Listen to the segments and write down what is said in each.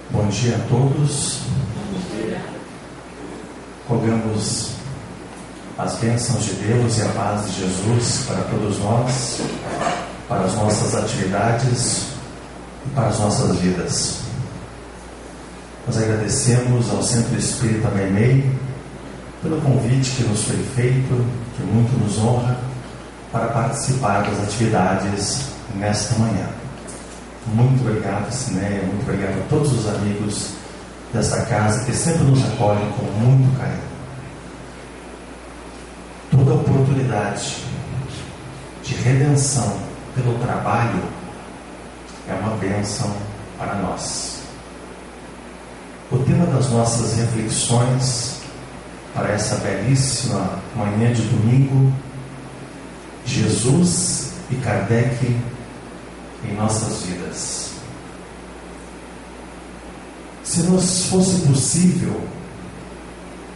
Bom dia a todos. Rogamos as bênçãos de Deus e a paz de Jesus para todos nós, para as nossas atividades e para as nossas vidas. Nós agradecemos ao Centro Espírita Meimei pelo convite que nos foi feito, que muito nos honra, para participar das atividades nesta manhã. Muito obrigado, Cineia, muito obrigado a todos os amigos desta casa que sempre nos acolhem com muito carinho. Toda oportunidade de redenção pelo trabalho é uma bênção para nós. O tema das nossas reflexões para essa belíssima manhã de domingo: Jesus e Kardec em nossas vidas. Se nos fosse possível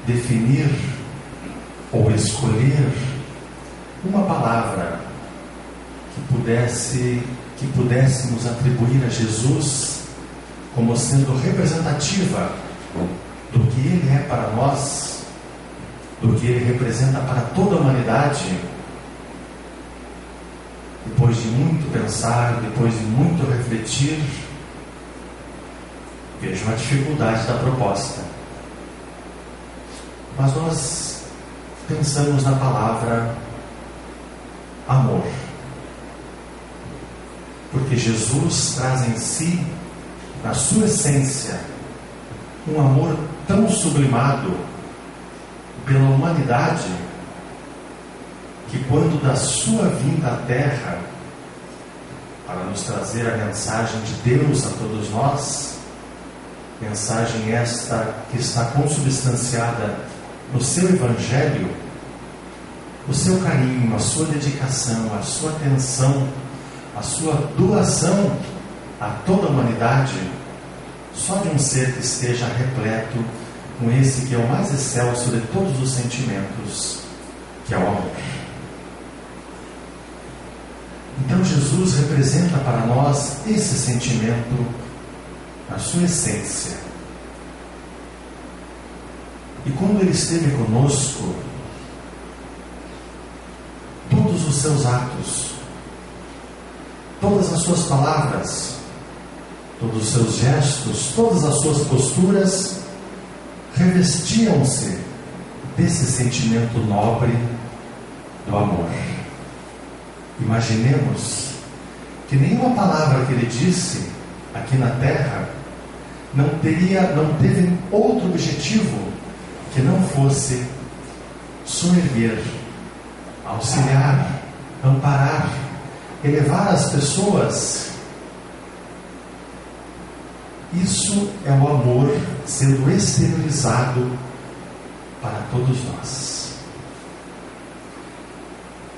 definir ou escolher uma palavra que pudéssemos atribuir a Jesus como sendo representativa do que Ele é para nós, do que Ele representa para toda a humanidade, depois de muito pensar, depois de muito refletir, vejo a dificuldade da proposta. Mas nós pensamos na palavra amor, porque Jesus traz em si, na sua essência, um amor tão sublimado pela humanidade, que quando da sua vinda à Terra, para nos trazer a mensagem de Deus a todos nós, mensagem esta que está consubstanciada no seu Evangelho, o seu carinho, a sua dedicação, a sua atenção, a sua doação a toda a humanidade, só de um ser que esteja repleto com esse que é o mais excelso de todos os sentimentos, que é o amor. Então Jesus representa para nós esse sentimento na sua essência. E quando Ele esteve conosco, todos os seus atos, todas as suas palavras, todos os seus gestos, todas as suas posturas revestiam-se desse sentimento nobre do amor. Imaginemos que nenhuma palavra que Ele disse aqui na Terra não teve outro objetivo que não fosse soerguer, auxiliar, amparar, elevar as pessoas. Isso é o amor sendo exteriorizado para todos nós.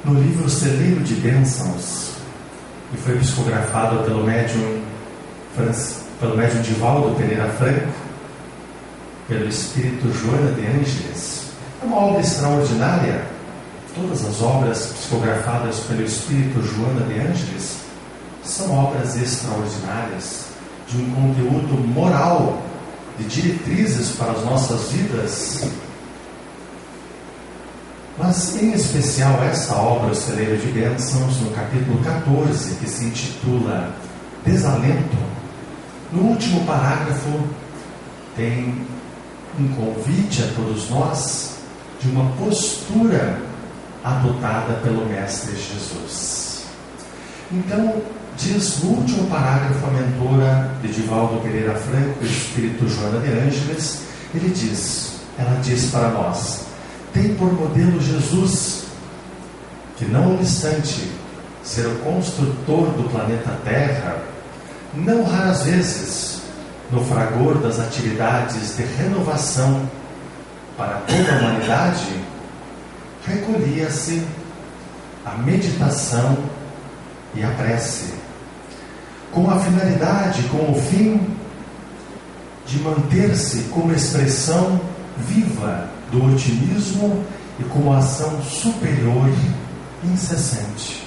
No livro Celeiro de Bênçãos, que foi psicografado pelo médium Divaldo Pereira Franco, pelo espírito Joana de Ângeles, é uma obra extraordinária. Todas as obras psicografadas pelo espírito Joana de Ângeles são obras extraordinárias, de um conteúdo moral, de diretrizes para as nossas vidas. Mas em especial essa obra, O Celeiro de Bênçãos, no capítulo 14, que se intitula Desalento, no último parágrafo tem um convite a todos nós de uma postura adotada pelo Mestre Jesus. Então, diz no último parágrafo a mentora de Divaldo Pereira Franco, o espírito Joana de Ângeles, ela diz para nós: tem por modelo Jesus, que não obstante ser o construtor do planeta Terra, não raras vezes, no fragor das atividades de renovação para toda a humanidade, recolhia-se à meditação e à prece, com a finalidade, com o fim de manter-se como expressão viva do otimismo e como ação superior incessante.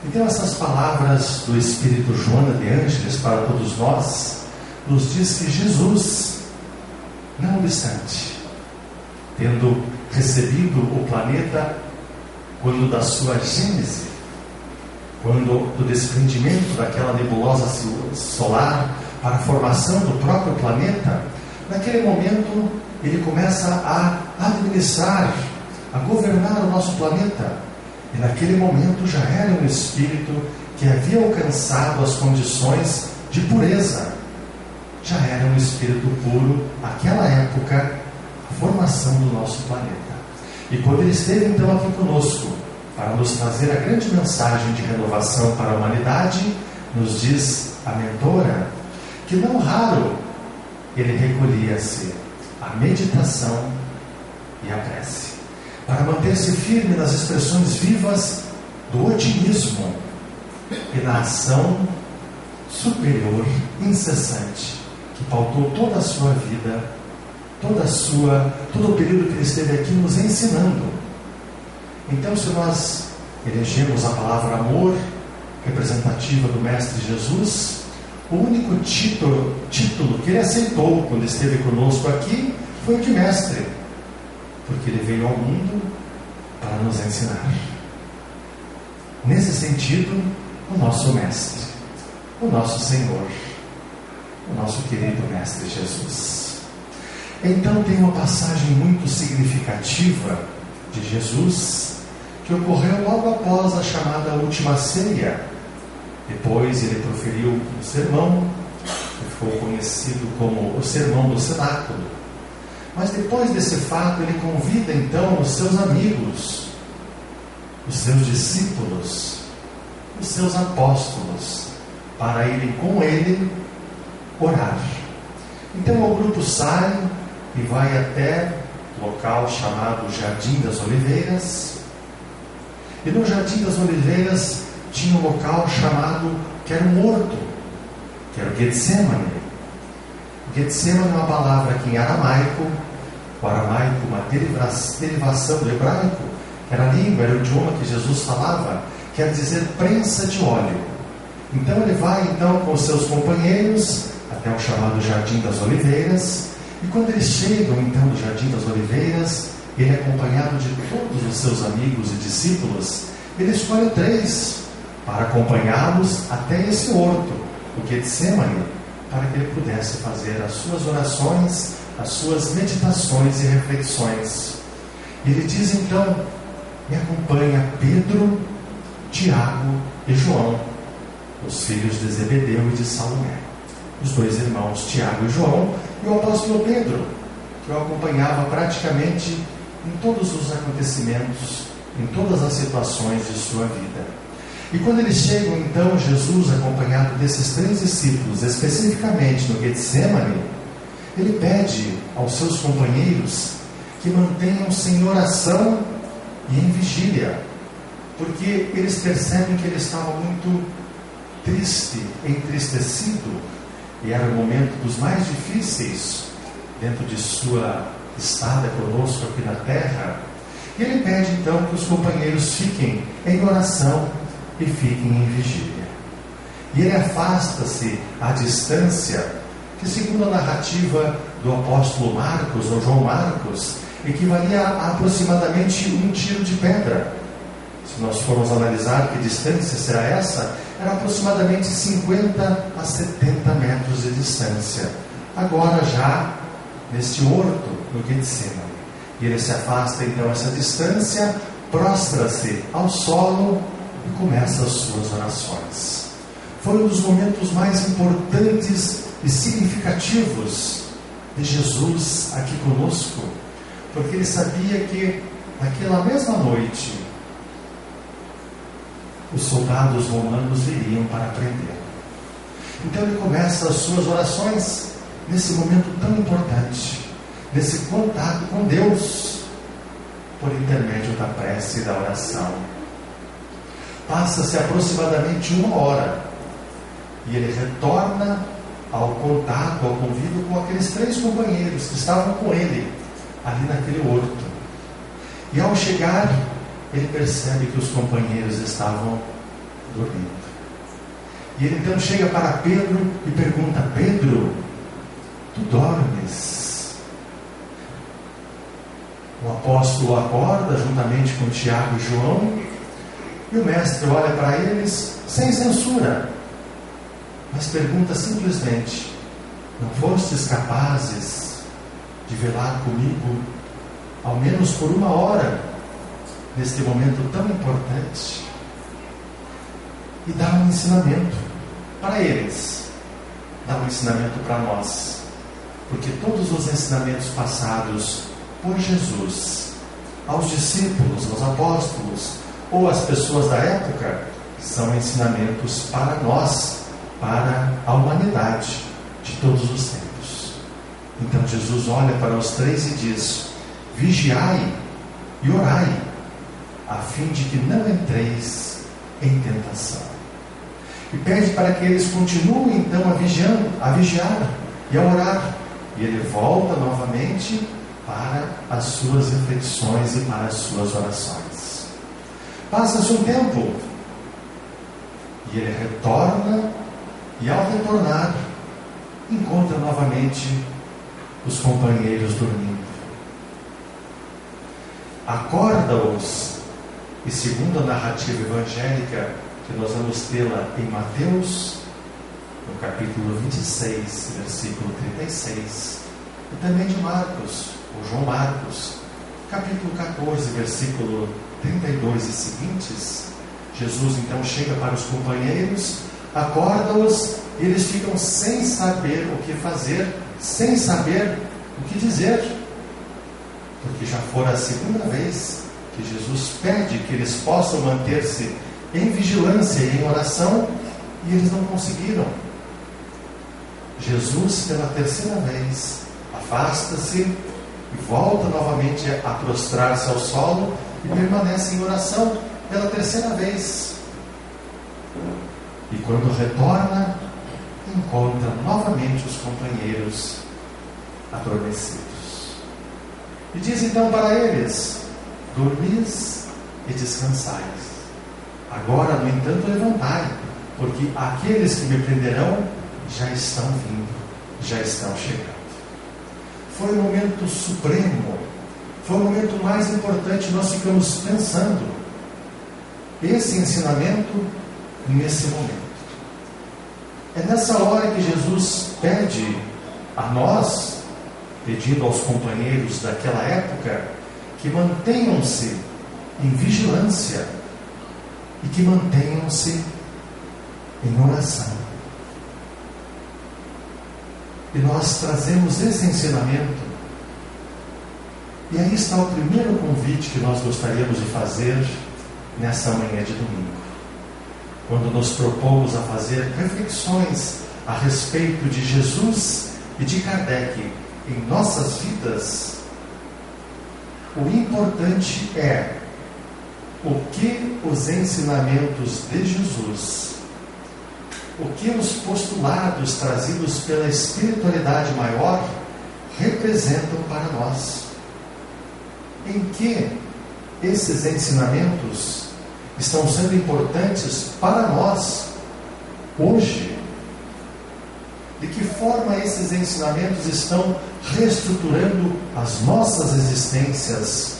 Então essas palavras do Espírito Joana de Ângeles para todos nós, nos diz que Jesus, não obstante, tendo recebido o planeta, quando da sua gênese, quando do desprendimento daquela nebulosa solar para a formação do próprio planeta, naquele momento ele começa a administrar, a governar o nosso planeta. E naquele momento já era um espírito que havia alcançado as condições de pureza. Já era um espírito puro, naquela época, a formação do nosso planeta. E quando ele esteve então aqui conosco, para nos trazer a grande mensagem de renovação para a humanidade, nos diz a mentora, que não raro ele recolhia-se à meditação e à prece, para manter-se firme nas expressões vivas do otimismo e na ação superior, incessante, que pautou toda a sua vida, todo o período que ele esteve aqui nos ensinando. Então, se nós elegemos a palavra amor, representativa do Mestre Jesus, o único título que ele aceitou quando esteve conosco aqui foi o de mestre, porque ele veio ao mundo para nos ensinar. Nesse sentido, o nosso mestre, o nosso Senhor, o nosso querido Mestre Jesus. Então tem uma passagem muito significativa de Jesus que ocorreu logo após a chamada última ceia. Depois ele proferiu um sermão, que ficou conhecido como o Sermão do Cenáculo. Mas depois desse fato, ele convida então os seus amigos, os seus discípulos, os seus apóstolos, para irem com ele orar. Então o grupo sai e vai até o local chamado Jardim das Oliveiras. E no Jardim das Oliveiras tinha um local chamado, que era um horto, que era o Getsemane. Getsemane é uma palavra que em aramaico, o aramaico, uma derivação do hebraico, era a língua, era o idioma que Jesus falava, quer dizer prensa de óleo. Então ele vai então com os seus companheiros até o chamado Jardim das Oliveiras, e quando eles chegam então no Jardim das Oliveiras, ele acompanhado de todos os seus amigos e discípulos, ele escolhe 3 para acompanhá-los até esse horto, o Getsemane, para que ele pudesse fazer as suas orações, as suas meditações e reflexões. E ele diz então: me acompanha Pedro, Tiago e João, os filhos de Zebedeu e de Salomé, os 2 irmãos Tiago e João, e o apóstolo Pedro, que o acompanhava praticamente em todos os acontecimentos, em todas as situações de sua vida. E quando eles chegam então, Jesus acompanhado desses 3 discípulos, especificamente no Getsemane, ele pede aos seus companheiros que mantenham-se em oração e em vigília, porque eles percebem que ele estava muito triste, entristecido, e era o momento dos mais difíceis dentro de sua estada conosco aqui na terra. E ele pede então que os companheiros fiquem em oração e fiquem em vigília. E ele afasta-se à distância, que segundo a narrativa do apóstolo Marcos, ou João Marcos, equivalia a aproximadamente um tiro de pedra. Se nós formos analisar que distância será essa, era aproximadamente 50 a 70 metros de distância. Agora já neste horto, no Getsemane. E ele se afasta então essa distância, prostra-se ao solo e começa as suas orações. Foi um dos momentos mais importantes e significativos de Jesus aqui conosco, porque ele sabia que naquela mesma noite os soldados romanos viriam para prendê-lo. Então ele começa as suas orações nesse momento tão importante, nesse contato com Deus, por intermédio da prece e da oração. Passa-se aproximadamente 1 hora, e ele retorna ao contato, ao convívio com aqueles 3 companheiros que estavam com ele, ali naquele horto. E ao chegar, ele percebe que os companheiros estavam dormindo. E ele então chega para Pedro e pergunta: Pedro, tu dormes? O apóstolo acorda juntamente com Tiago e João, e o mestre olha para eles sem censura, mas pergunta simplesmente: não fostes capazes de velar comigo ao menos por 1 hora neste momento tão importante? E dá um ensinamento para eles, dá um ensinamento para nós, porque todos os ensinamentos passados por Jesus aos discípulos, aos apóstolos ou às pessoas da época são ensinamentos para nós, para a humanidade de todos os tempos. Então Jesus olha para os 3 e diz: vigiai e orai, a fim de que não entreis em tentação. E pede para que eles continuem então a vigiar e a orar. E ele volta novamente para as suas reflexões e para as suas orações. Passa-se um tempo e ele retorna, e ao retornar encontra novamente os companheiros dormindo. Acorda-os, e segundo a narrativa evangélica, que nós vamos tê-la em Mateus, no capítulo 26, versículo 36, e também de Marcos, ou João Marcos, capítulo 14, versículo 32 e seguintes, Jesus então chega para os companheiros, acorda-os, e eles ficam sem saber o que fazer, sem saber o que dizer, porque já fora a 2ª vez que Jesus pede que eles possam manter-se em vigilância e em oração, e eles não conseguiram. Jesus, pela 3ª vez, afasta-se e volta novamente a prostrar-se ao solo e permanece em oração pela 3ª vez. E quando retorna, encontra novamente os companheiros adormecidos. E diz então para eles: dormis e descansais. Agora, no entanto, levantai, porque aqueles que me prenderão já estão vindo, já estão chegando. Foi o momento supremo, foi o momento mais importante. Nós ficamos pensando esse ensinamento nesse momento. É nessa hora que Jesus pede a nós, pedindo aos companheiros daquela época, que mantenham-se em vigilância e que mantenham-se em oração. E nós trazemos esse ensinamento, e aí está o primeiro convite que nós gostaríamos de fazer nessa manhã de domingo, quando nos propomos a fazer reflexões a respeito de Jesus e de Kardec em nossas vidas. O importante é o que os ensinamentos de Jesus, o que os postulados trazidos pela espiritualidade maior representam para nós. Em que esses ensinamentos estão sendo importantes para nós hoje? De que forma esses ensinamentos estão reestruturando as nossas existências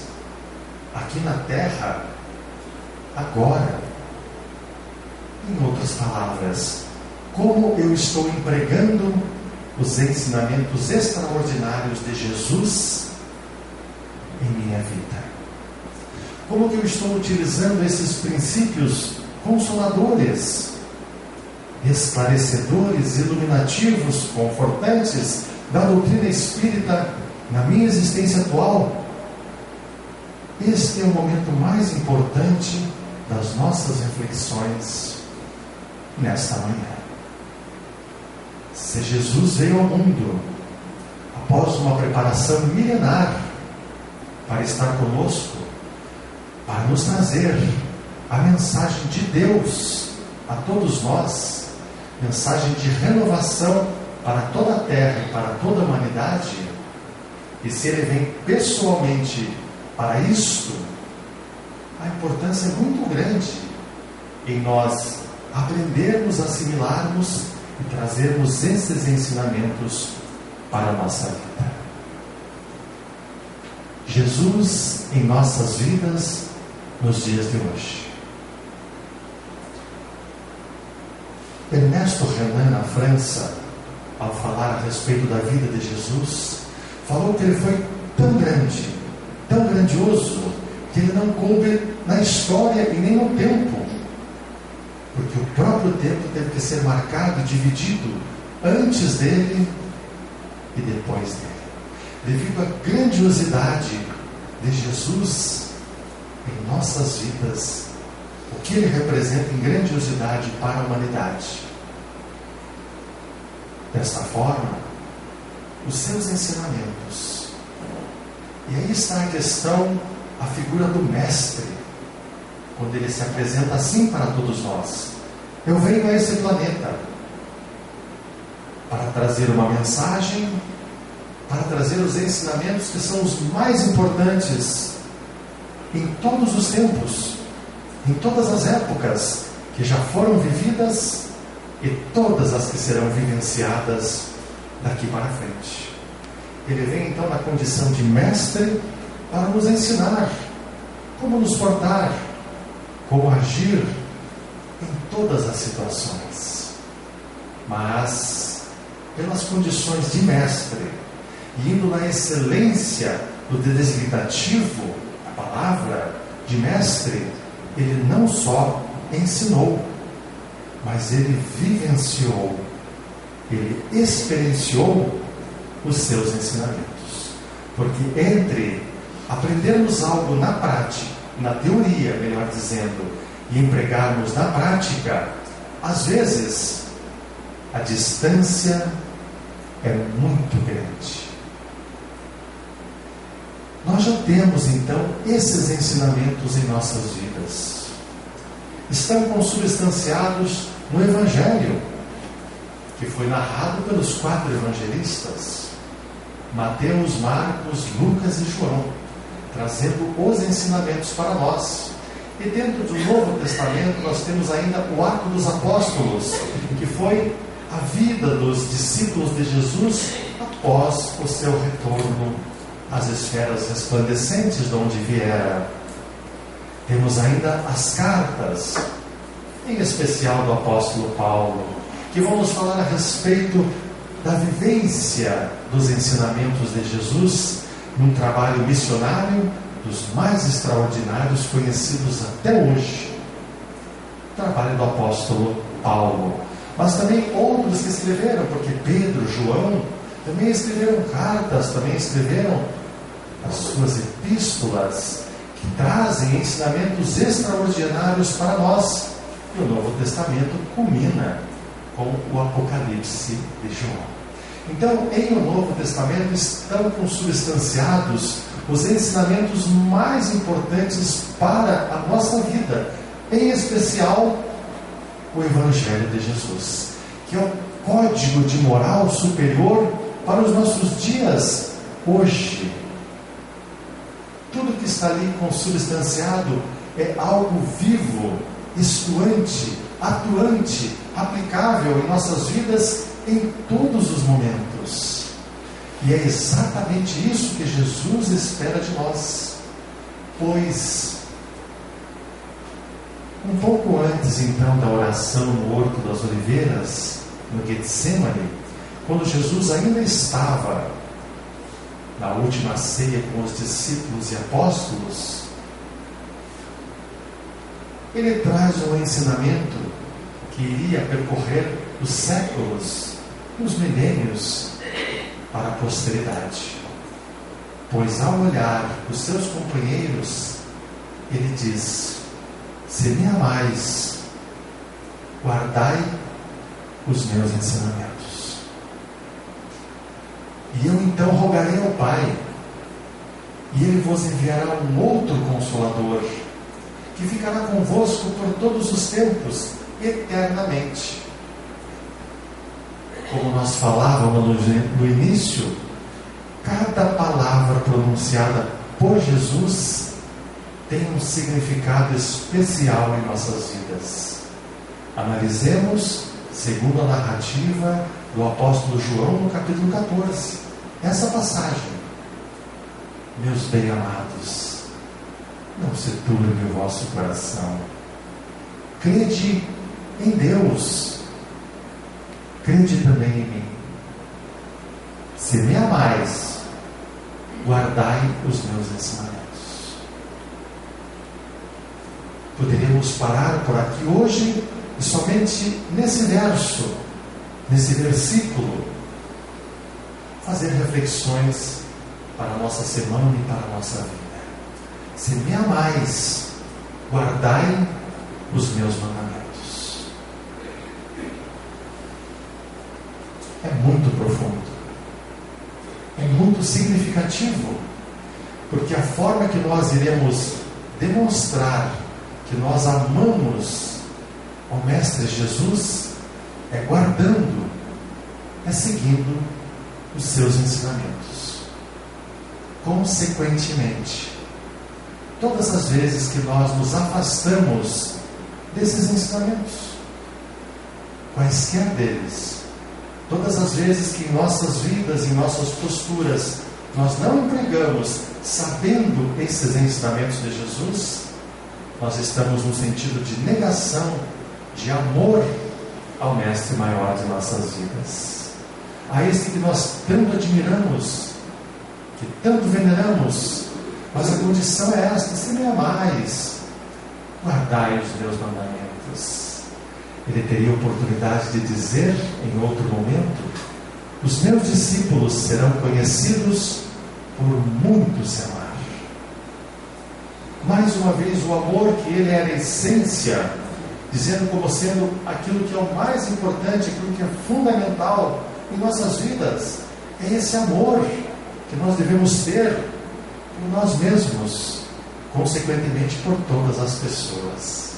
aqui na Terra, agora? Em outras palavras, como eu estou empregando os ensinamentos extraordinários de Jesus em minha vida? Como que eu estou utilizando esses princípios consoladores, esclarecedores, iluminativos, confortantes da doutrina espírita na minha existência atual? Este é o momento mais importante das nossas reflexões nesta manhã. Se Jesus veio ao mundo após uma preparação milenar para estar conosco, para nos trazer a mensagem de Deus a todos nós, mensagem de renovação para toda a terra e para toda a humanidade, e se Ele vem pessoalmente para isto, a importância é muito grande em nós aprendermos, assimilarmos e trazermos esses ensinamentos para a nossa vida. Jesus em nossas vidas nos dias de hoje. Ernesto Renan, na França, ao falar a respeito da vida de Jesus, falou que ele foi tão grande, tão grandioso, que ele não coube na história e nem no tempo, porque o próprio tempo teve que ser marcado e dividido antes dele e depois dele, devido à grandiosidade de Jesus em nossas vidas, o que ele representa em grandiosidade para a humanidade. Desta forma, os seus ensinamentos. E aí está a questão, a figura do mestre, quando ele se apresenta assim para todos nós. Eu venho a esse planeta para trazer uma mensagem, para trazer os ensinamentos que são os mais importantes em todos os tempos, em todas as épocas que já foram vividas e todas as que serão vivenciadas daqui para frente. Ele vem então na condição de mestre para nos ensinar como nos portar, como agir em todas as situações. Mas, pelas condições de mestre, e indo na excelência do desligativo, a palavra de mestre, ele não só ensinou, mas ele vivenciou, ele experienciou os seus ensinamentos. Porque entre aprendermos algo na prática, na teoria, melhor dizendo, e empregarmos na prática, às vezes a distância é muito grande. Nós já temos então esses ensinamentos em nossas vidas. Estão consubstanciados no Evangelho, que foi narrado pelos 4 evangelistas, Mateus, Marcos, Lucas e João, trazendo os ensinamentos para nós. E dentro do Novo Testamento nós temos ainda o Atos dos Apóstolos, que foi a vida dos discípulos de Jesus após o seu retorno às esferas resplandecentes de onde viera. Temos ainda as cartas, em especial do apóstolo Paulo, que vão nos falar a respeito da vivência dos ensinamentos de Jesus num trabalho missionário dos mais extraordinários conhecidos até hoje. O trabalho do apóstolo Paulo. Mas também outros que escreveram, porque Pedro, João, também escreveram cartas, também escreveram as suas epístolas, que trazem ensinamentos extraordinários para nós. E o Novo Testamento culmina com o Apocalipse de João. Então, em o Novo Testamento estão consubstanciados os ensinamentos mais importantes para a nossa vida, em especial o Evangelho de Jesus, que é o código de moral superior para os nossos dias hoje. Tudo que está ali consubstanciado é algo vivo, estuante, atuante, aplicável em nossas vidas em todos os momentos. E é exatamente isso que Jesus espera de nós. Pois, um pouco antes então da oração no Horto das Oliveiras, no Getsemane, quando Jesus ainda estava na última ceia com os discípulos e apóstolos, ele traz um ensinamento que iria percorrer os séculos, os milênios, para a posteridade. Pois ao olhar os seus companheiros, ele diz: se me amais, guardai os meus ensinamentos. E eu então rogarei ao Pai, e Ele vos enviará um outro Consolador, que ficará convosco por todos os tempos, eternamente. Como nós falávamos no início, cada palavra pronunciada por Jesus tem um significado especial em nossas vidas. Analisemos segundo a narrativa do apóstolo João no capítulo 14. Essa passagem. Meus bem-amados, não se turbe o vosso coração. Crede em Deus. Crede também em mim. Se me amais, guardai os meus ensinamentos. Poderíamos parar por aqui hoje e somente nesse verso, nesse versículo, fazer reflexões para a nossa semana e para a nossa vida. Se me amais, guardai os meus mandamentos. É muito profundo, é muito significativo, porque a forma que nós iremos demonstrar que nós amamos ao Mestre Jesus é guardando, é seguindo os seus ensinamentos. Consequentemente, todas as vezes que nós nos afastamos desses ensinamentos, quaisquer deles, todas as vezes que em nossas vidas, em nossas posturas, nós não empregamos sabendo esses ensinamentos de Jesus, nós estamos no sentido de negação, de amor ao Mestre maior de nossas vidas, a esse que nós tanto admiramos, que tanto veneramos, mas a condição é esta: se me amais, guardai os meus mandamentos. Ele teria oportunidade de dizer em outro momento: os meus discípulos serão conhecidos por muitos se amar. Mais uma vez, o amor que ele era a essência, dizendo como sendo aquilo que é o mais importante, aquilo que é fundamental em nossas vidas, é esse amor que nós devemos ter por nós mesmos, consequentemente por todas as pessoas.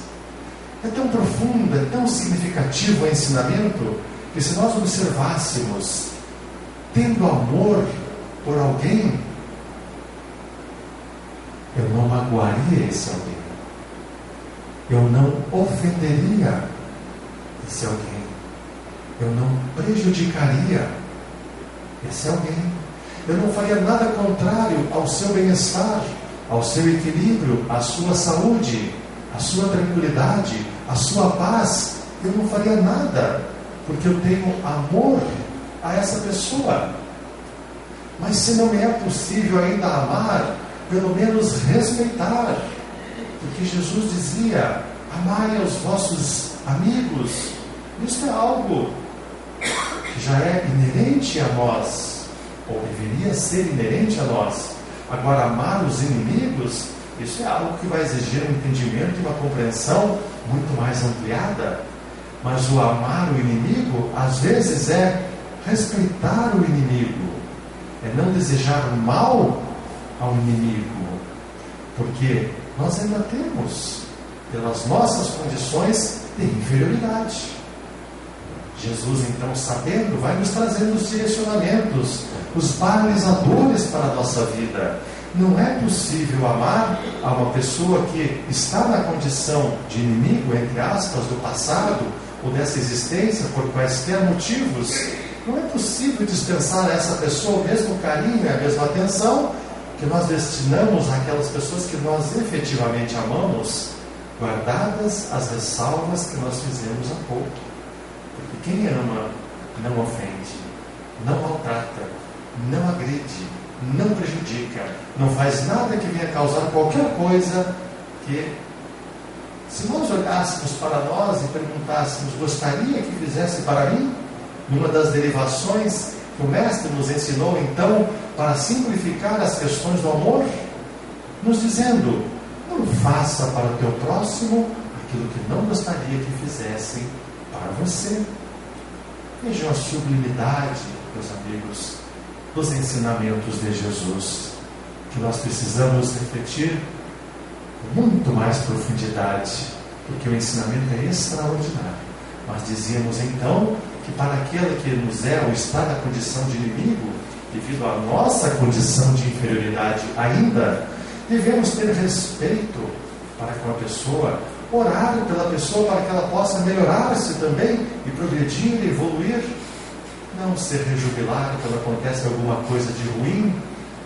É tão profundo, é tão significativo o ensinamento, que se nós observássemos, tendo amor por alguém, eu não magoaria esse alguém, eu não ofenderia esse alguém, eu não prejudicaria esse alguém, eu não faria nada contrário ao seu bem-estar, ao seu equilíbrio, à sua saúde, à sua tranquilidade, à sua paz. Eu não faria nada, porque eu tenho amor a essa pessoa. Mas se não me é possível ainda amar, pelo menos respeitar, porque Jesus dizia: amai aos vossos amigos. Isso é algo que já é inerente a nós, ou deveria ser inerente a nós. Agora, amar os inimigos, isso é algo que vai exigir um entendimento e uma compreensão muito mais ampliada. Mas o amar o inimigo, às vezes, é respeitar o inimigo, é não desejar o mal ao inimigo, porque nós ainda temos, pelas nossas condições, de inferioridade. Jesus, então, sabendo, vai nos trazendo os direcionamentos, os balizadores para a nossa vida. Não é possível amar a uma pessoa que está na condição de inimigo, entre aspas, do passado, ou dessa existência, por quaisquer motivos. Não é possível dispensar a essa pessoa o mesmo carinho e a mesma atenção que nós destinamos àquelas pessoas que nós efetivamente amamos, guardadas as ressalvas que nós fizemos há pouco. Porque quem ama não ofende, não maltrata, não agride, não prejudica, não faz nada que venha causar qualquer coisa que, se nós olhássemos para nós e perguntássemos: gostaria que fizesse para mim? Numa das derivações que o Mestre nos ensinou, então, para simplificar as questões do amor, nos dizendo: não faça para o teu próximo aquilo que não gostaria que fizessem para você. Vejam a sublimidade, meus amigos, dos ensinamentos de Jesus, que nós precisamos refletir com muito mais profundidade, porque o ensinamento é extraordinário. Nós dizíamos então que para aquele que nos é ou está na condição de inimigo, devido à nossa condição de inferioridade ainda, devemos ter respeito para com a pessoa, Orar pela pessoa para que ela possa melhorar-se também e progredir, evoluir. Não se rejubilar quando acontece alguma coisa de ruim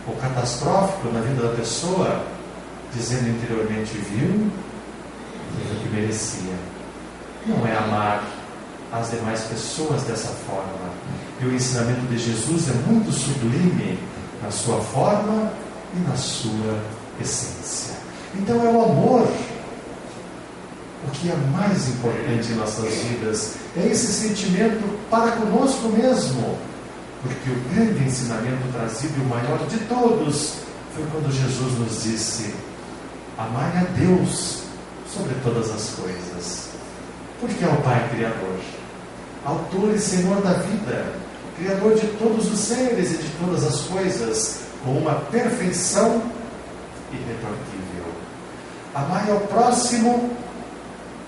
ou catastrófico na vida da pessoa, dizendo interiormente: viu, fez o que merecia. Não é amar as demais pessoas dessa forma. E o ensinamento de Jesus é muito sublime na sua forma e na sua essência. Então é o amor o que é mais importante em nossas vidas. É esse sentimento para conosco mesmo. Porque o grande ensinamento trazido, e o maior de todos, foi quando Jesus nos disse: amai a Deus sobre todas as coisas. Porque é o Pai Criador, Autor e Senhor da vida, Criador de todos os seres e de todas as coisas, com uma perfeição irretorquível. Amai ao próximo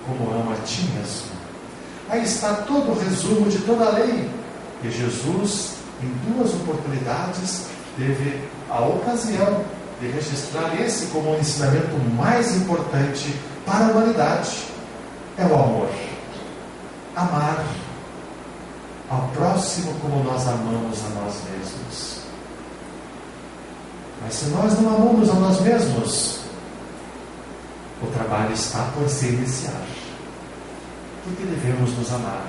como ama a ti mesmo. Aí está todo o resumo de toda a lei. E Jesus, em 2 oportunidades, teve a ocasião de registrar esse como o ensinamento mais importante para a humanidade. É o amor. Amar ao próximo como nós amamos a nós mesmos. Mas se nós não amamos a nós mesmos, o trabalho está por se iniciar. Porque devemos nos amar.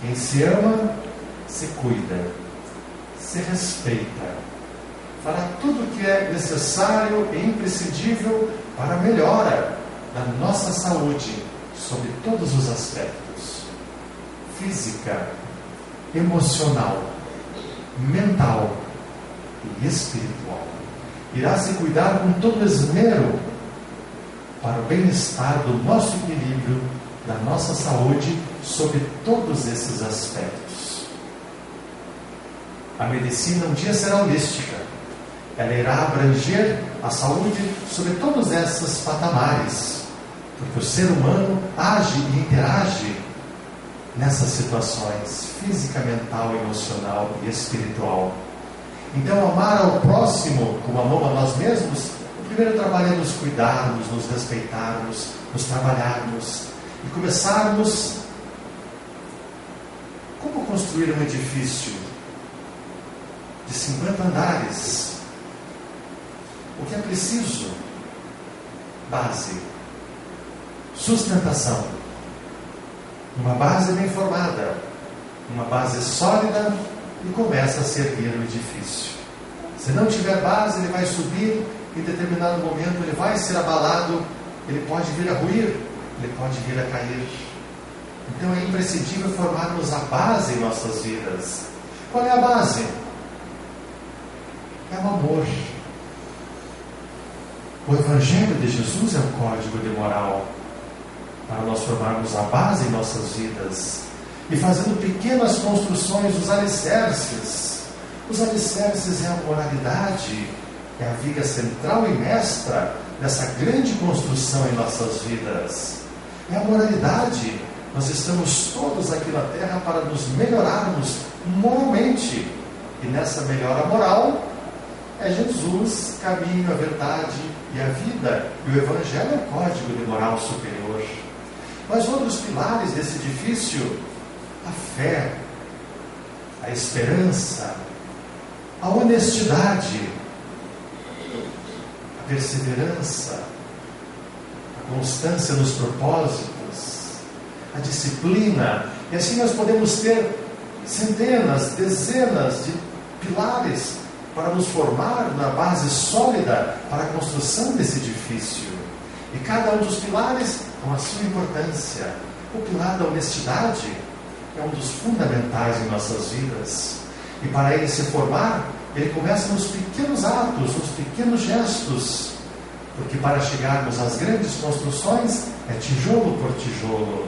Quem se ama, se cuida, se respeita, fará tudo o que é necessário e imprescindível para a melhora da nossa saúde, sob todos os aspectos: física, emocional, mental e espiritual. Irá se cuidar com todo esmero para o bem-estar do nosso equilíbrio, da nossa saúde, sob todos esses aspectos. A medicina um dia será holística. Ela irá abranger a saúde sobre todos esses patamares, porque o ser humano age e interage nessas situações: física, mental, emocional e espiritual. Então, amar ao próximo como amamos a nós mesmos, o primeiro trabalho é nos cuidarmos, nos respeitarmos, nos trabalharmos e começarmos. Como construir um edifício de 50 andares? O que é preciso? Base, sustentação. Uma base bem formada, uma base sólida, e começa a se erguer o edifício. Se não tiver base, ele vai subir, em determinado momento ele vai ser abalado, ele pode vir a ruir, ele pode vir a cair. Então é imprescindível formarmos a base em nossas vidas. Qual é a base? É o amor. O Evangelho de Jesus é o código de moral para nós formarmos a base em nossas vidas e fazendo pequenas construções, os alicerces. Os alicerces é a moralidade, é a viga central e mestra dessa grande construção em nossas vidas. É a moralidade. Nós estamos todos aqui na Terra para nos melhorarmos moralmente. E nessa melhora moral é Jesus, caminho, a verdade e a vida. E o Evangelho é o código de moral superior. Mas outros pilares desse edifício: a fé, a esperança, a honestidade, a perseverança, a constância nos propósitos, a disciplina. E assim nós podemos ter centenas, dezenas de pilares para nos formar na base sólida para a construção desse edifício. E cada um dos pilares com a sua importância. O pilar da honestidade é um dos fundamentais em nossas vidas. E para ele se formar, ele começa nos pequenos atos, nos pequenos gestos. Porque para chegarmos às grandes construções, é tijolo por tijolo,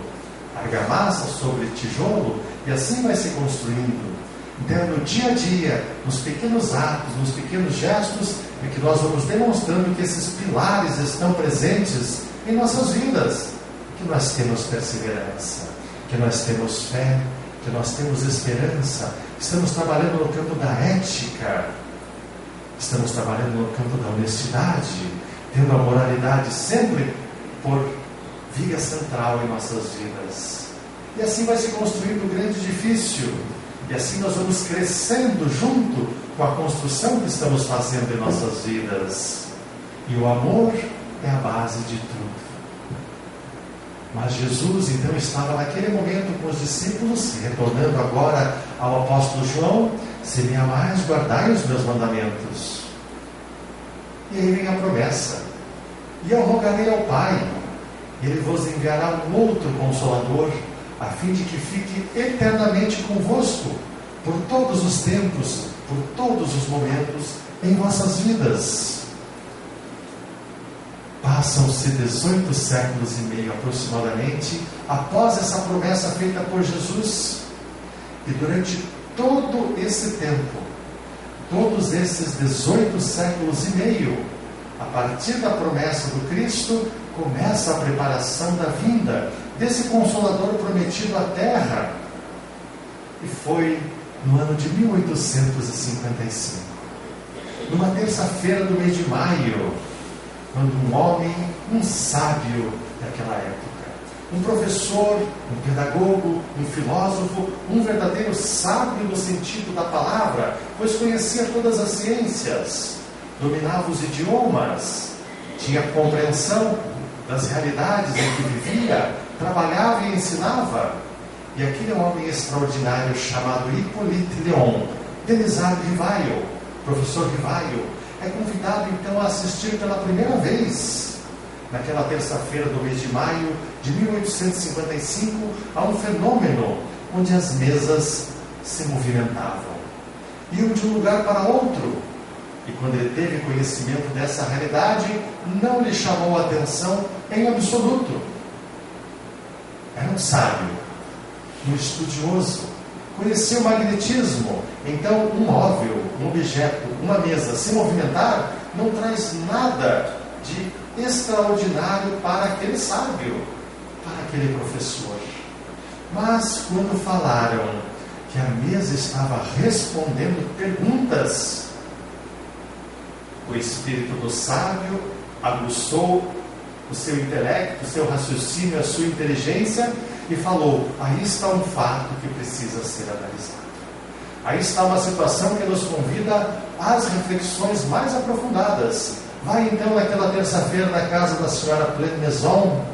argamassa sobre tijolo, e assim vai se construindo. Então, no dia a dia, nos pequenos atos, nos pequenos gestos, é que nós vamos demonstrando que esses pilares estão presentes em nossas vidas. Que nós temos perseverança, que nós temos fé, que nós temos esperança. Estamos trabalhando no campo da ética, estamos trabalhando no campo da honestidade, tendo a moralidade sempre por viga central em nossas vidas. E assim vai se construindo um grande edifício. E assim nós vamos crescendo junto com a construção que estamos fazendo em nossas vidas. E o amor é a base de tudo. Mas Jesus então estava naquele momento com os discípulos, retornando agora ao apóstolo João: se me amais, guardai os meus mandamentos. E aí vem a promessa: e eu rogarei ao Pai, e Ele vos enviará um outro Consolador, a fim de que fique eternamente convosco, por todos os tempos, por todos os momentos em vossas vidas. Passam-se 18 séculos e meio aproximadamente após essa promessa feita por Jesus. E durante todo esse tempo, todos esses 18 séculos e meio, a partir da promessa do Cristo, começa a preparação da vinda desse Consolador prometido à terra. E foi no ano de 1855, numa terça-feira do mês de maio, quando um homem, um sábio daquela época, um professor, um pedagogo, um filósofo, um verdadeiro sábio no sentido da palavra, pois conhecia todas as ciências, dominava os idiomas, tinha compreensão das realidades em que vivia, trabalhava e ensinava. E aquele homem extraordinário chamado Hippolyte Léon Denisard Rivail, professor Rivail, é convidado então a assistir pela primeira vez, naquela terça-feira do mês de maio de 1855, a um fenômeno onde as mesas se movimentavam, iam de um lugar para outro. E quando ele teve conhecimento dessa realidade, não lhe chamou a atenção em absoluto. Era um sábio, um estudioso, conhecia o magnetismo. Então, um móvel, um objeto, uma mesa se movimentar não traz nada de extraordinário para aquele sábio, para aquele professor. Mas quando falaram que a mesa estava respondendo perguntas, o espírito do sábio aguçou o seu intelecto, o seu raciocínio, a sua inteligência e falou: aí está um fato que precisa ser analisado. Aí está uma situação que nos convida às reflexões mais aprofundadas. Vai então naquela terça-feira na casa da senhora Pleine-Maison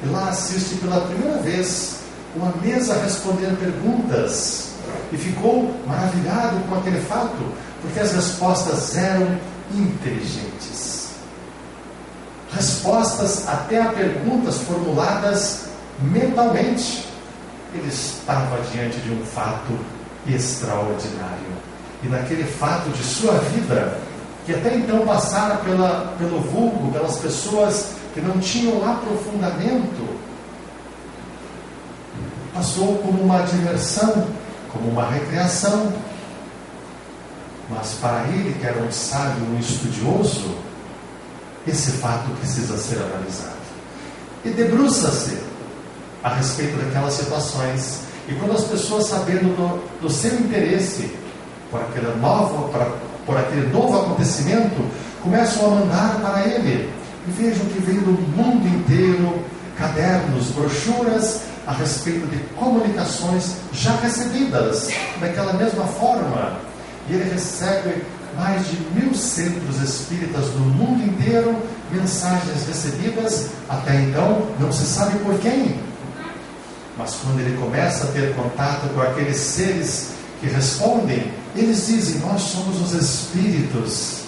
e lá assiste pela primeira vez uma mesa responder perguntas. E ficou maravilhado com aquele fato, porque as respostas eram inteligentes. Respostas até a perguntas formuladas mentalmente. Ele estava diante de um fato extraordinário. E naquele fato de sua vida, que até então passara pelo vulgo, pelas pessoas que não tinham aprofundamento, passou como uma diversão, como uma recreação. Mas para ele, que era um sábio, um estudioso, esse fato precisa ser analisado. E debruça-se a respeito daquelas situações. E quando as pessoas, sabendo do seu interesse por aquele novo acontecimento, começam a mandar para ele. E vejam que veio do mundo inteiro cadernos, brochuras a respeito de comunicações já recebidas daquela mesma forma. E ele recebe mais de 1000 centros espíritas do mundo inteiro, mensagens recebidas, até então não se sabe por quem. Mas quando ele começa a ter contato com aqueles seres que respondem, eles dizem: nós somos os espíritos.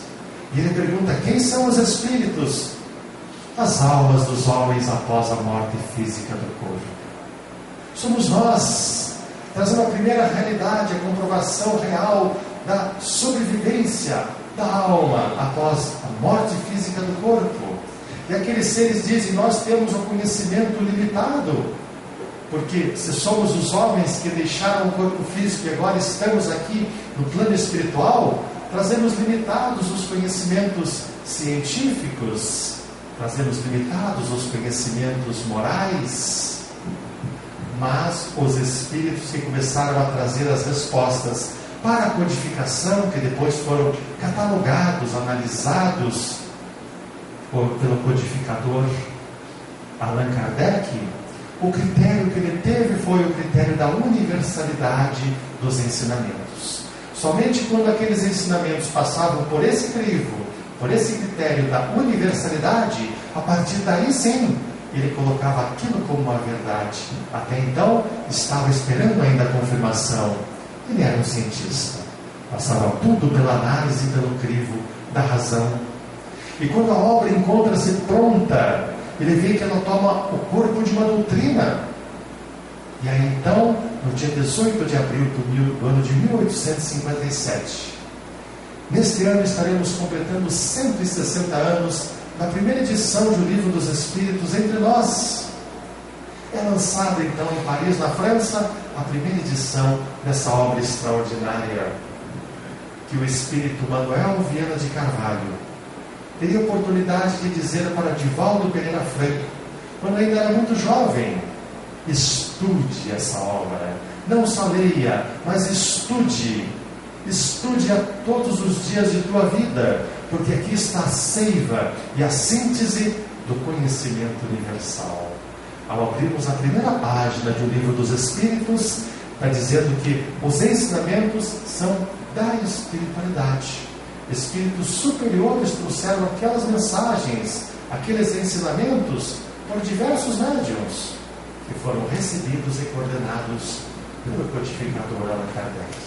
E ele pergunta: quem são os espíritos? As almas dos homens após a morte física do corpo. Somos nós, trazendo a primeira realidade, a comprovação real da sobrevivência da alma após a morte física do corpo. E aqueles seres dizem: nós temos um conhecimento limitado, porque se somos os homens que deixaram o corpo físico e agora estamos aqui no plano espiritual, trazemos limitados os conhecimentos científicos, trazemos limitados os conhecimentos morais. Mas os espíritos que começaram a trazer as respostas para a codificação, que depois foram catalogados, analisados pelo codificador, Allan Kardec, o critério que ele teve foi o critério da universalidade dos ensinamentos. Somente quando aqueles ensinamentos passavam por esse crivo, por esse critério da universalidade, a partir daí sim, ele colocava aquilo como uma verdade. Até então, estava esperando ainda a confirmação. Ele era um cientista. Passava tudo pela análise e pelo crivo da razão. E quando a obra encontra-se pronta, ele vê que ela toma o corpo de uma doutrina. E aí então, no dia 18 de abril do ano de 1857, neste ano estaremos completando 160 anos da primeira edição do Livro dos Espíritos entre nós. É lançada então em Paris, na França, a primeira edição dessa obra extraordinária, que o Espírito Manuel Viana de Carvalho teria a oportunidade de dizer para Divaldo Pereira Franco, quando ainda era muito jovem: estude essa obra, não só leia, mas estude a todos os dias de tua vida, porque aqui está a seiva e a síntese do conhecimento universal. Ao abrirmos a primeira página do Livro dos Espíritos, está dizendo que os ensinamentos são da espiritualidade. Espíritos superiores trouxeram aquelas mensagens, aqueles ensinamentos por diversos médiuns, que foram recebidos e coordenados pelo codificador Allan Kardec.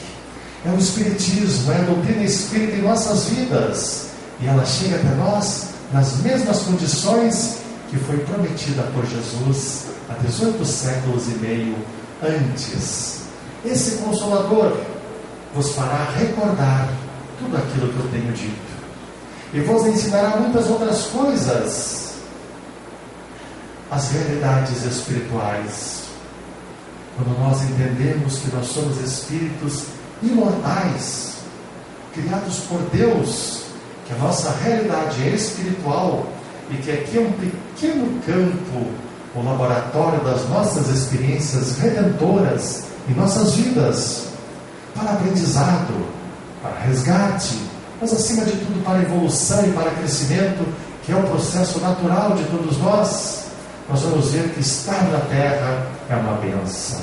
É o Espiritismo, é a doutrina espírita em nossas vidas, e ela chega até nós nas mesmas condições que foi prometida por Jesus há 18 séculos e meio antes. Esse Consolador vos fará recordar tudo aquilo que eu tenho dito, e vos ensinará muitas outras coisas, as realidades espirituais. Quando nós entendemos que nós somos espíritos imortais, criados por Deus, que a nossa realidade é espiritual e que aqui é um pequeno campo, o laboratório das nossas experiências redentoras em nossas vidas, para aprendizado, para resgate, mas acima de tudo para evolução e para crescimento, que é o processo natural de todos nós. Nós vamos ver que estar na Terra é uma bênção,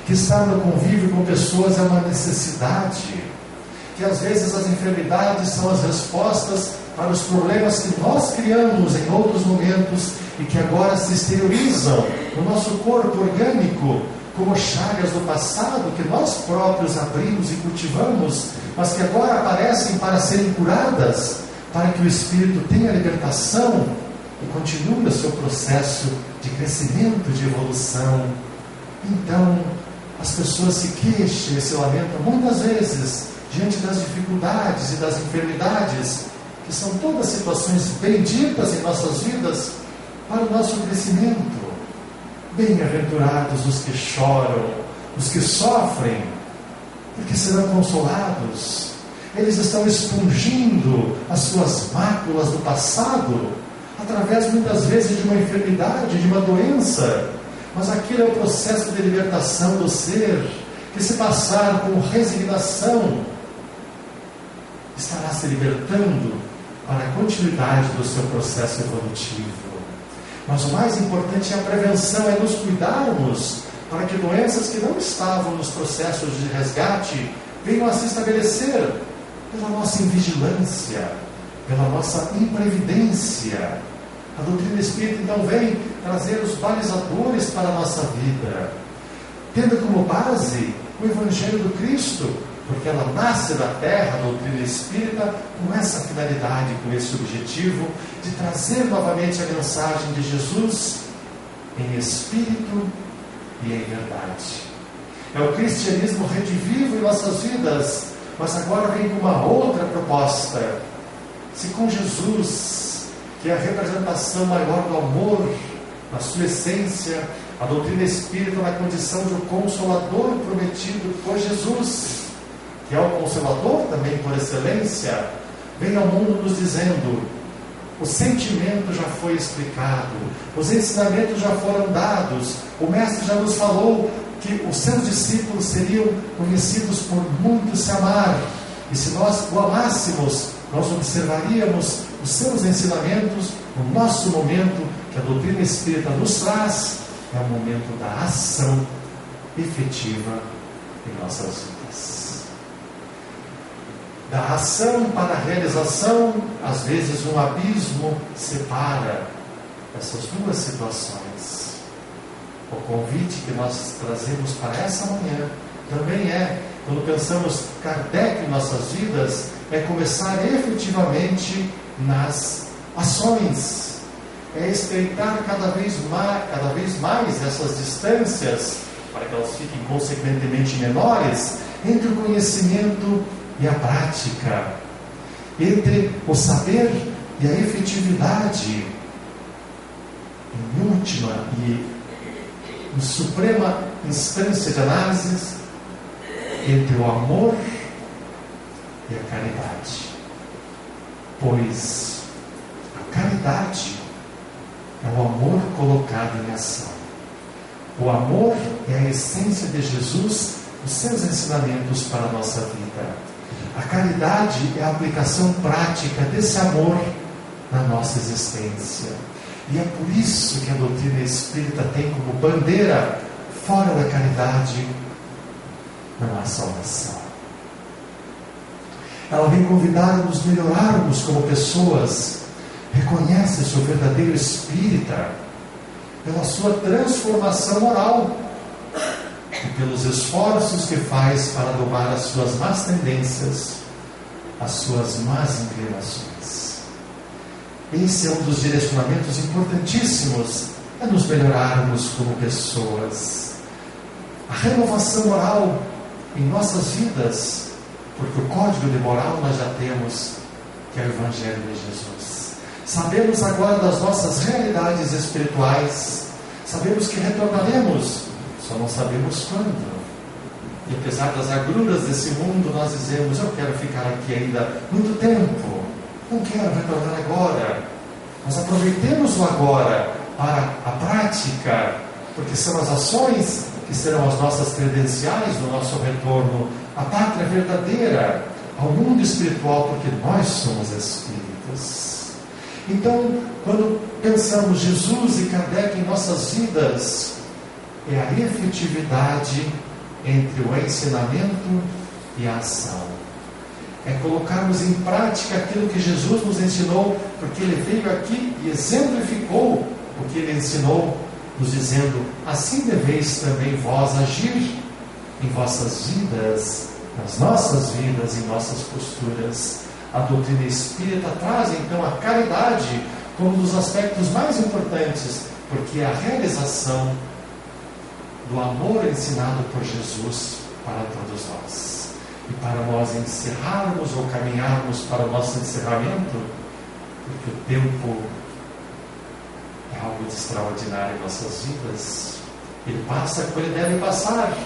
que estar no convívio com pessoas é uma necessidade, que às vezes as enfermidades são as respostas para os problemas que nós criamos em outros momentos e que agora se exteriorizam no nosso corpo orgânico, como chagas do passado que nós próprios abrimos e cultivamos, mas que agora aparecem para serem curadas, para que o espírito tenha libertação e continue o seu processo de crescimento, de evolução. Então, as pessoas se queixam e se lamentam muitas vezes diante das dificuldades e das enfermidades, que são todas situações benditas em nossas vidas para o nosso crescimento. Bem-aventurados os que choram, os que sofrem, porque serão consolados. Eles estão expungindo as suas máculas do passado, através muitas vezes de uma enfermidade, de uma doença, mas aquilo é o processo de libertação do ser, que se passar com resignação, estará se libertando para a continuidade do seu processo evolutivo. Mas o mais importante é a prevenção, é nos cuidarmos para que doenças que não estavam nos processos de resgate venham a se estabelecer pela nossa invigilância, pela nossa imprevidência. A doutrina espírita então vem trazer os balizadores para a nossa vida, tendo como base o Evangelho do Cristo, porque ela nasce da terra, a doutrina espírita, com essa finalidade, com esse objetivo de trazer novamente a mensagem de Jesus em espírito e em verdade. É o cristianismo redivivo em nossas vidas, mas agora vem com uma outra proposta. Se com Jesus, que é a representação maior do amor, na sua essência, a doutrina espírita na condição de um consolador prometido por Jesus, que é o Consolador também por excelência, vem ao mundo nos dizendo: o sentimento já foi explicado, os ensinamentos já foram dados, o Mestre já nos falou que os seus discípulos seriam conhecidos por muito se amar, e se nós o amássemos, nós observaríamos os seus ensinamentos no nosso momento, que que a doutrina espírita nos traz é o momento da ação efetiva em nossas vidas. Da ação para a realização, às vezes um abismo separa essas duas situações. O convite que nós trazemos para essa manhã também é, quando pensamos Kardec em nossas vidas, é começar efetivamente nas ações, é estreitar cada vez mais essas distâncias, para que elas fiquem consequentemente menores, entre o conhecimento e a prática, entre o saber e a efetividade, em última e em suprema instância de análise, entre o amor e a caridade. Pois a caridade é o amor colocado em ação. O amor é a essência de Jesus, os seus ensinamentos para a nossa vida. A caridade é a aplicação prática desse amor na nossa existência. E é por isso que a doutrina espírita tem como bandeira: fora da caridade não há salvação. Ela vem convidar a nos melhorarmos como pessoas. Reconhece seu verdadeiro espírita pela sua transformação moral e pelos esforços que faz para domar as suas más tendências, as suas más inclinações. Esse é um dos direcionamentos importantíssimos, é nos melhorarmos como pessoas. A renovação moral em nossas vidas, porque o código de moral nós já temos, que é o Evangelho de Jesus. Sabemos agora das nossas realidades espirituais, sabemos que retornaremos, só não sabemos quando. E apesar das agruras desse mundo, nós dizemos: eu quero ficar aqui ainda muito tempo, não quero retornar agora. Mas aproveitemos o agora para a prática, porque são as ações que serão as nossas credenciais no nosso retorno à pátria verdadeira, ao mundo espiritual, porque nós somos espíritos. Então, quando pensamos Jesus e Kardec em nossas vidas, é a efetividade entre o ensinamento e a ação. É colocarmos em prática aquilo que Jesus nos ensinou, porque Ele veio aqui e exemplificou o que Ele ensinou, nos dizendo: assim deveis também vós agir em vossas vidas, nas nossas vidas, em nossas posturas. A doutrina espírita traz então a caridade como um dos aspectos mais importantes, porque é a realização do amor ensinado por Jesus para todos nós. E para nós encerrarmos ou caminharmos para o nosso encerramento, porque o tempo é algo de extraordinário em nossas vidas, ele passa como ele deve passar,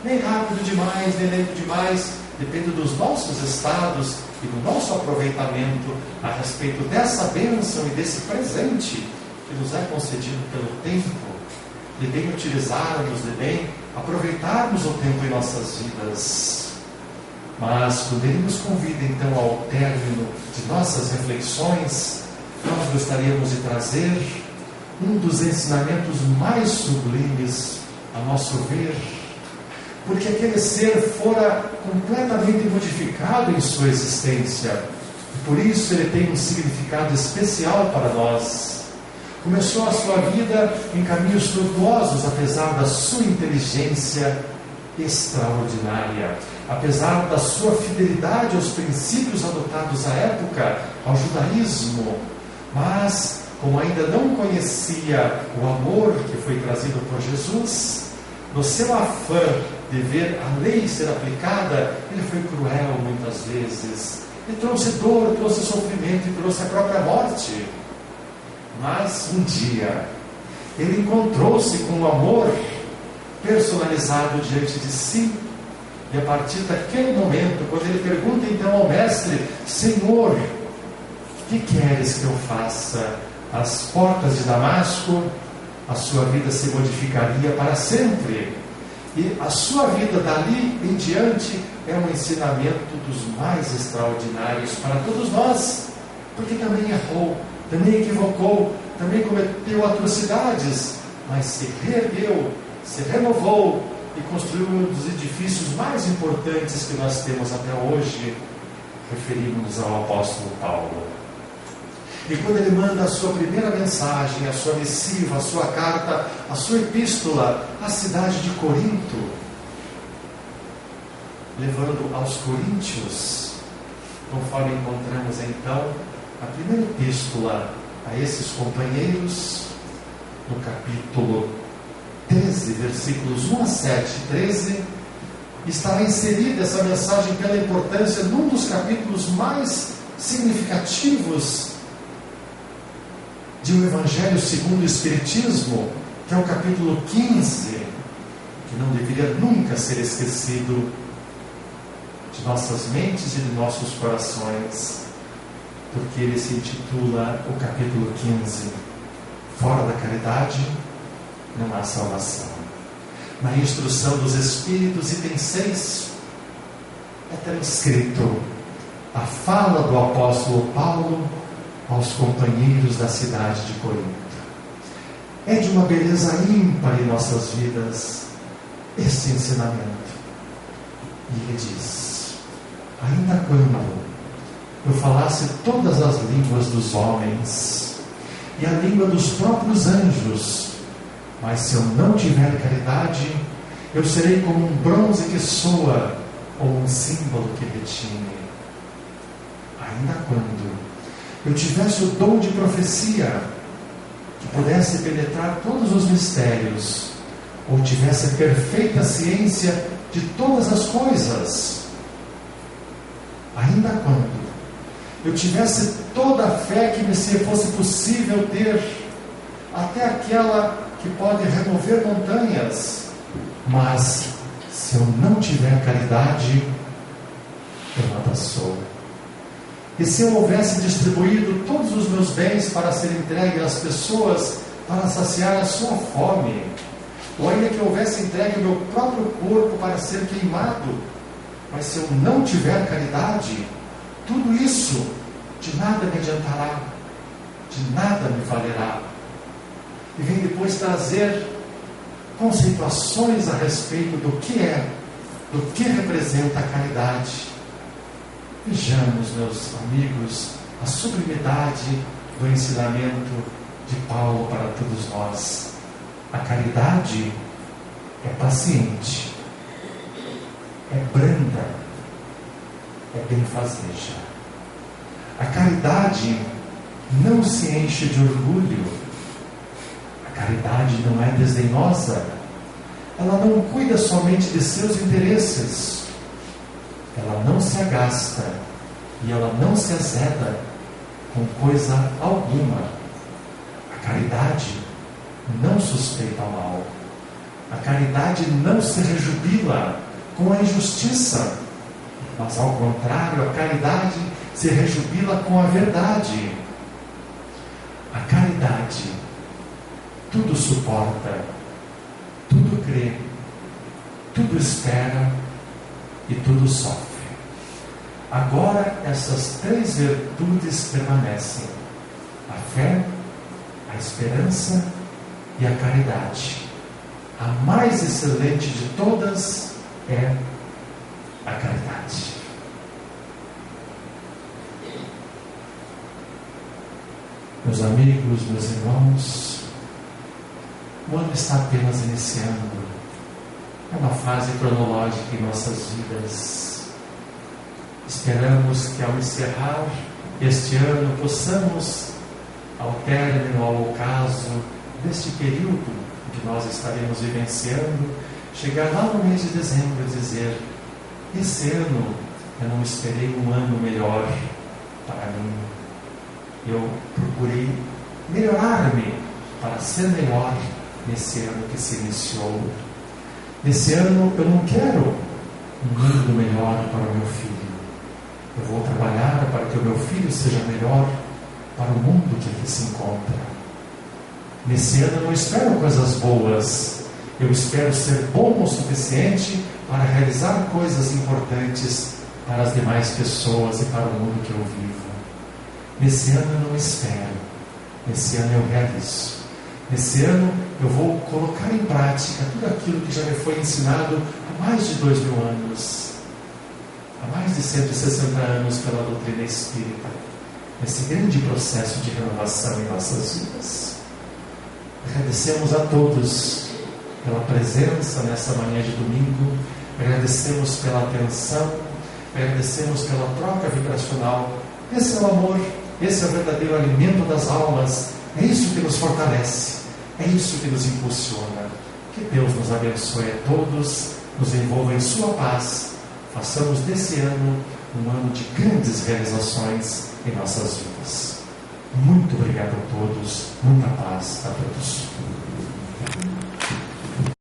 nem rápido demais, nem lento demais, depende dos nossos estados e do nosso aproveitamento a respeito dessa bênção e desse presente que nos é concedido pelo tempo, de bem utilizarmos, de bem aproveitarmos o tempo em nossas vidas. Mas quando Ele nos convida então ao término de nossas reflexões, nós gostaríamos de trazer um dos ensinamentos mais sublimes, a nosso ver, porque aquele ser fora completamente modificado em sua existência, e por isso ele tem um significado especial para nós. Começou a sua vida em caminhos tortuosos, apesar da sua inteligência extraordinária, apesar da sua fidelidade aos princípios adotados à época, ao judaísmo. Mas, como ainda não conhecia o amor que foi trazido por Jesus, no seu afã de ver a lei ser aplicada, ele foi cruel muitas vezes. Ele trouxe dor, trouxe sofrimento e trouxe a própria morte. Mas um dia ele encontrou-se com o amor personalizado diante de si, e a partir daquele momento, quando ele pergunta então ao mestre: Senhor, o que queres que eu faça? Às portas de Damasco, a sua vida se modificaria para sempre, e a sua vida dali em diante é um ensinamento dos mais extraordinários para todos nós, porque também errou, também equivocou, também cometeu atrocidades, mas se reergueu, se renovou e construiu um dos edifícios mais importantes que nós temos até hoje. Referimos ao apóstolo Paulo. E quando ele manda a sua primeira mensagem, a sua missiva, a sua carta, a sua epístola à cidade de Corinto, levando aos coríntios, conforme encontramos então a primeira epístola a esses companheiros, no capítulo 13, versículos 1 a 7, 13, estará inserida essa mensagem pela importância num dos capítulos mais significativos de um Evangelho segundo o Espiritismo, que é o capítulo 15, que não deveria nunca ser esquecido de nossas mentes e de nossos corações, porque ele se intitula o capítulo 15, Fora da caridade não há salvação. Na instrução dos Espíritos, item 6, é transcrito a fala do apóstolo Paulo aos companheiros da cidade de Corinto. É de uma beleza ímpar em nossas vidas esse ensinamento. E ele diz: ainda quando eu falasse todas as línguas dos homens e a língua dos próprios anjos, mas se eu não tiver caridade, eu serei como um bronze que soa ou um símbolo que retine. Ainda quando eu tivesse o dom de profecia, que pudesse penetrar todos os mistérios, ou tivesse perfeita ciência de todas as coisas, ainda quando eu tivesse toda a fé que me fosse possível ter, até aquela que pode remover montanhas, mas se eu não tiver caridade, eu nada sou. E se eu houvesse distribuído todos os meus bens para ser entregue às pessoas para saciar a sua fome, ou ainda que eu houvesse entregue o meu próprio corpo para ser queimado, mas se eu não tiver caridade, tudo isso de nada me adiantará, de nada me valerá. E vem depois trazer conceituações a respeito do que é, do que representa a caridade. Vejamos, meus amigos, a sublimidade do ensinamento de Paulo para todos nós. A caridade é paciente, é branda, é benfazeja. A caridade não se enche de orgulho. A caridade não é desdenhosa. Ela não cuida somente de seus interesses. Ela não se agasta e ela não se azeda com coisa alguma. A caridade não suspeita o mal. A caridade não se rejubila com a injustiça, mas ao contrário, a caridade se rejubila com a verdade. A caridade tudo suporta, tudo crê, tudo espera e tudo sofre. Agora essas três virtudes permanecem: a fé, a esperança e a caridade. A mais excelente de todas é a caridade. Meus amigos, meus irmãos, o ano está apenas iniciando. É uma fase cronológica em nossas vidas. Esperamos que ao encerrar este ano possamos, ao término, ao ocaso deste período que nós estaremos vivenciando, chegar lá no mês de dezembro e dizer: esse ano eu não esperei um ano melhor para mim. Eu procurei melhorar-me para ser melhor nesse ano que se iniciou. Nesse ano eu não quero um mundo melhor para o meu filho. Eu vou trabalhar para que o meu filho seja melhor para o mundo que aqui se encontra. Nesse ano eu não espero coisas boas. Eu espero ser bom o suficiente para realizar coisas importantes para as demais pessoas e para o mundo que eu vivo. Nesse ano eu não espero. Nesse ano eu realizo. Nesse ano eu vou colocar em prática tudo aquilo que já me foi ensinado há mais de 2000 anos, há mais de 160 anos pela doutrina espírita, nesse grande processo de renovação em nossas vidas. Agradecemos a todos pela presença nessa manhã de domingo, agradecemos pela atenção, agradecemos pela troca vibracional. Esse é o amor, esse é o verdadeiro alimento das almas, é isso que nos fortalece, é isso que nos impulsiona. Que Deus nos abençoe a todos, nos envolva em sua paz, façamos desse ano um ano de grandes realizações em nossas vidas. Muito obrigado a todos, muita paz a todos.